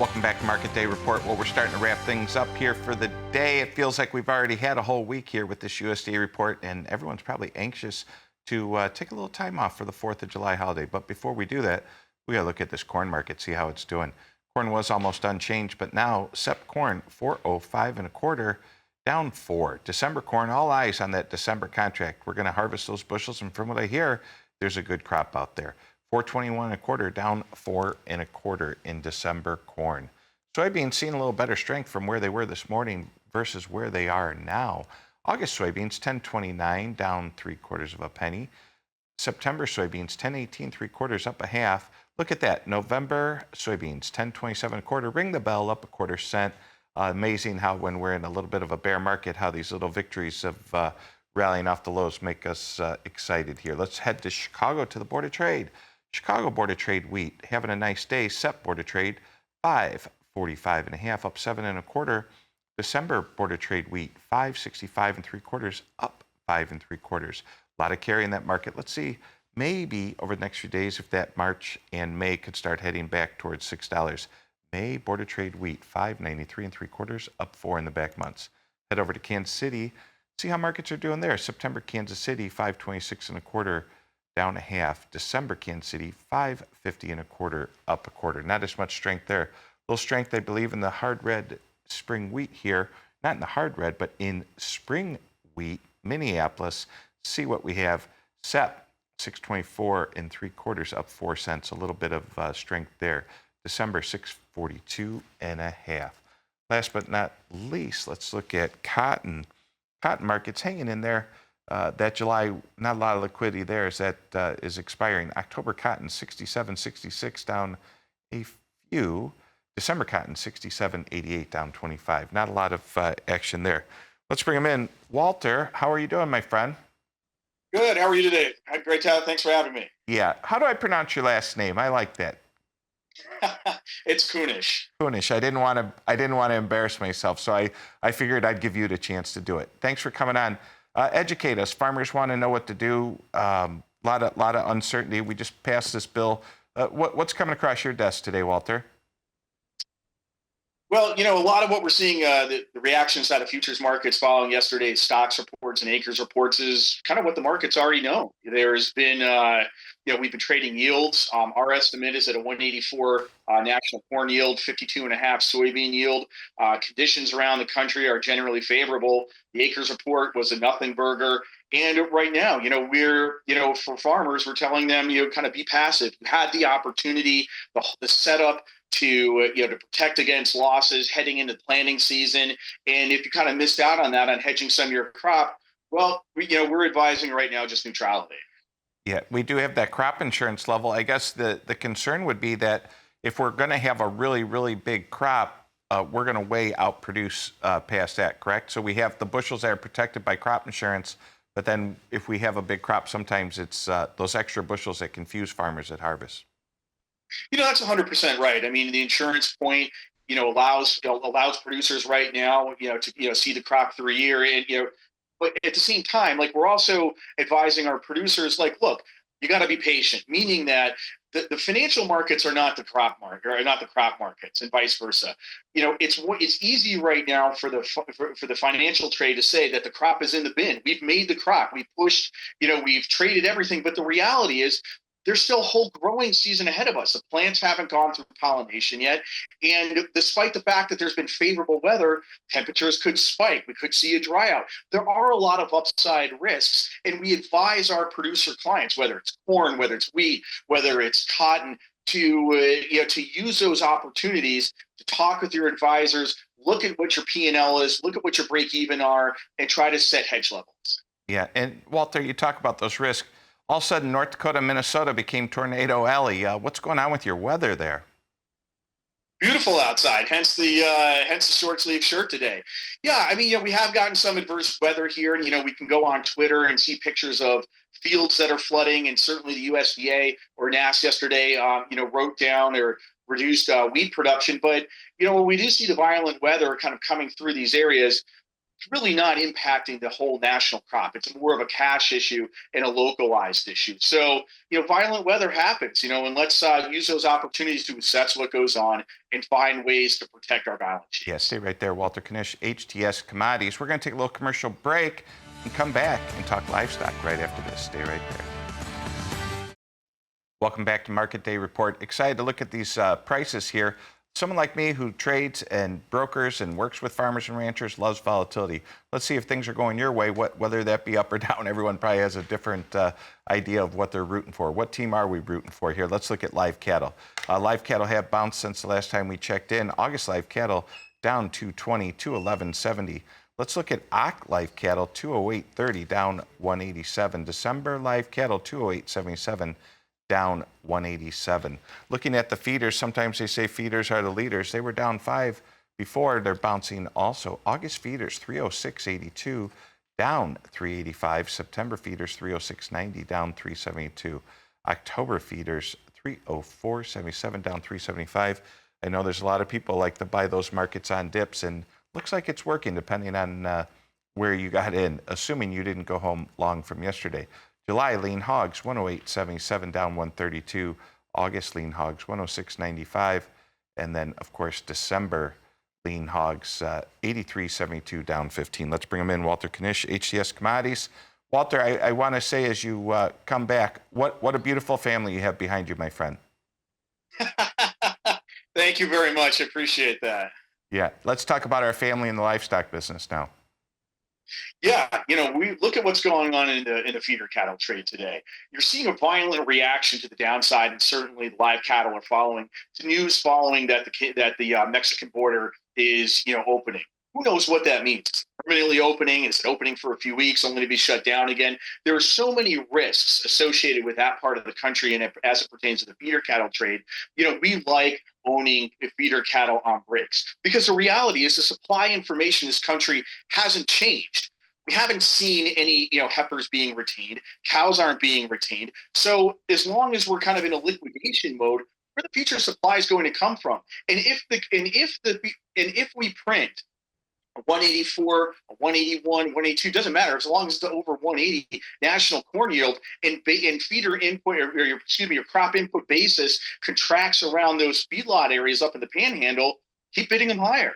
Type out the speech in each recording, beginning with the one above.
Welcome back to Market Day Report. Well, we're starting to wrap things up here for the day. It feels like we've already had a whole week here with this USDA report, and everyone's probably anxious to take a little time off for the 4th of July holiday. But before we do that, we got to look at this corn market, see how it's doing. Corn was almost unchanged, but now SEP corn 405 and a quarter, down 4. December corn, all eyes on that December contract. We're going to harvest those bushels, and from what I hear, there's a good crop out there. 421 and a quarter, down 4 and a quarter in December corn. Soybeans seeing a little better strength from where they were this morning versus where they are now. August soybeans 10.29, down 3/4 of a penny. September soybeans 10.18, 3/4, up a half. Look at that. November soybeans 10.27 a quarter, ring the bell, up a quarter cent. Amazing how when we're in a little bit of a bear market, how these little victories of rallying off the lows make us excited here. Let's head to Chicago to the Board of Trade. Chicago Board of Trade wheat having a nice day. SEP Board of Trade 545 and a half, up 7 and a quarter. December Board of Trade wheat 565 and 3/4, up 5 and 3/4. A lot of carry in that market. Let's see maybe over the next few days if that March and May could start heading back towards $6. May Board of Trade wheat 593 and 3/4, up 4 in the back months. Head over to Kansas City, see how markets are doing there. September Kansas City 526 and a quarter, down a half. December Kansas City 550 and a quarter, up a quarter. Not as much strength there. A little strength, I believe, in the hard red spring wheat here. Not in the hard red, but in spring wheat. Minneapolis, see what we have. SEP 624 and 3/4, up 4 cents. A little bit of strength there. December 642 and a half. Last but not least, let's look at cotton. Cotton market's hanging in there. That July, not a lot of liquidity there as that is expiring. October cotton 67.66, down a few. December cotton 67.88, down 25. Not a lot of action there. Let's bring him in. Walter, how are you doing, my friend? Good. How are you today? Great to have. Thanks for having me. Yeah. How do I pronounce your last name? I like that. It's Kunish. Kunish. I didn't want to embarrass myself, so I figured I'd give you the chance to do it. Thanks for coming on. Educate us. Farmers want to know what to do. Lot of uncertainty. We just passed this bill. What's coming across your desk today, Walter? Well, a lot of what we're seeing, the reactions out of futures markets following yesterday's stocks reports and acres reports is kind of what the markets already know. There's been, we've been trading yields. Our estimate is at a 184 national corn yield, 52 and a half soybean yield. Conditions around the country are generally favorable. The acres report was a nothing burger. And right now, we're, for farmers, we're telling them, kind of be passive. You had the opportunity, the setup to protect against losses heading into planting season. And if you kind of missed out on that, on hedging some of your crop, well, we're advising right now just neutrality. Yeah, we do have that crop insurance level. I guess the concern would be that if we're going to have a really, really big crop, we're going to way outproduce past that, correct? So we have the bushels that are protected by crop insurance, but then if we have a big crop, sometimes it's those extra bushels that confuse farmers at harvest. That's 100% right. I mean, the insurance point, allows producers right now, to see the crop through a year, and but at the same time, like we're also advising our producers, like, look, you got to be patient, meaning that the financial markets are not the crop market, or not the crop markets, and vice versa. It's easy right now for the financial trade to say that the crop is in the bin. We've made the crop, we pushed, we've traded everything, but the reality is, there's still a whole growing season ahead of us. The plants haven't gone through pollination yet. And despite the fact that there's been favorable weather, temperatures could spike. We could see a dry out. There are a lot of upside risks. And we advise our producer clients, whether it's corn, whether it's wheat, whether it's cotton, to use those opportunities to talk with your advisors, look at what your P&L is, look at what your break even are, and try to set hedge levels. Yeah. And Walter, you talk about those risks. All of a sudden, North Dakota, Minnesota became Tornado Alley. What's going on with your weather there? Beautiful outside, hence the short sleeve shirt today. Yeah, I mean, we have gotten some adverse weather here, and we can go on Twitter and see pictures of fields that are flooding, and certainly the USDA or NASS yesterday, wrote down or reduced wheat production. But when we do see the violent weather kind of coming through these areas, really not impacting the whole national crop. It's more of a cash issue and a localized issue. So, violent weather happens, and let's use those opportunities to assess what goes on and find ways to protect our balance sheet. Yeah, stay right there. Walter Knish, HTS Commodities. We're going to take a little commercial break and come back and talk livestock right after this. Stay right there. Welcome back to Market Day Report. Excited to look at these prices here. Someone like me who trades and brokers and works with farmers and ranchers loves volatility. Let's see if things are going your way, whether that be up or down. Everyone probably has a different idea of what they're rooting for. What team are we rooting for here? Let's look at live cattle. Live cattle have bounced since the last time we checked in. August live cattle down 220, 211.70. Let's look at Oct live cattle, 208.30, down 187. December live cattle, 208.77. down 187. Looking at the feeders, sometimes they say feeders are the leaders. They were down 5 before. They're bouncing also. August feeders, 306.82, down 385. September feeders, 306.90, down 372. October feeders, 304.77, down 375. I know there's a lot of people like to buy those markets on dips, and looks like it's working depending on where you got in, assuming you didn't go home long from yesterday. July lean hogs, 108.77, down 132. August lean hogs, 106.95. And then, of course, December lean hogs, 83.72, down 15. Let's bring them in. Walter Knish, HTS Commodities. Walter, I want to say as you come back, what a beautiful family you have behind you, my friend. Thank you very much. I appreciate that. Yeah, let's talk about our family in the livestock business now. Yeah, we look at what's going on in the feeder cattle trade today. You're seeing a violent reaction to the downside, and certainly live cattle are following. The news following that the Mexican border is opening. Who knows what that means? Permanently opening? Is it opening for a few weeks, only to be shut down again? There are so many risks associated with that part of the country, and as it pertains to the feeder cattle trade, we like owning feeder cattle on bricks, because the reality is the supply information in this country hasn't changed. We haven't seen any, heifers being retained. Cows aren't being retained. So as long as we're kind of in a liquidation mode, where the future supply is going to come from? And if we print a 184, a 181, 182, doesn't matter, as long as it's over 180 national corn yield, and feeder input, or your crop input basis contracts around those feedlot areas up in the panhandle, keep bidding them higher.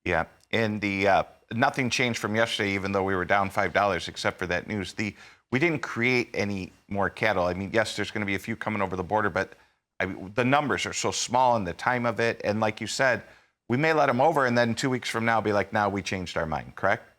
Yeah, and the nothing changed from yesterday, even though we were down $5, except for that news. We didn't create any more cattle. I mean, yes, there's going to be a few coming over the border, but the numbers are so small and the time of it. And like you said, we may let them over, and then 2 weeks from now be like, now we changed our mind, correct?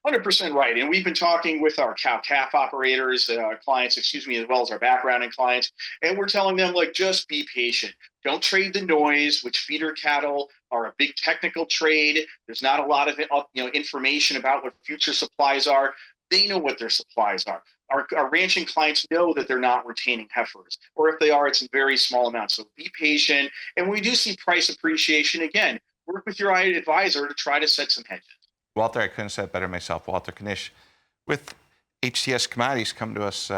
100% right. And we've been talking with our cow-calf operators, clients, as well as our backgrounding clients. And we're telling them, just be patient. Don't trade the noise, which feeder cattle are a big technical trade. There's not a lot of information about what future supplies are. They know what their supplies are. Our ranching clients know that they're not retaining heifers, or if they are, it's in very small amounts. So be patient. And when we do see price appreciation, again, work with your advisor to try to set some hedges. Walter, I couldn't have said it better myself. Walter Knish with HTS Commodities, come to us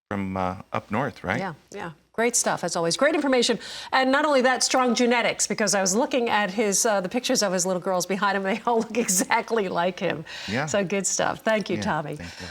from up north, right? Yeah. Great stuff, as always. Great information. And not only that, strong genetics, because I was looking at the pictures of his little girls behind him. They all look exactly like him. Yeah. So good stuff. Thank you, Tommy. Thank you.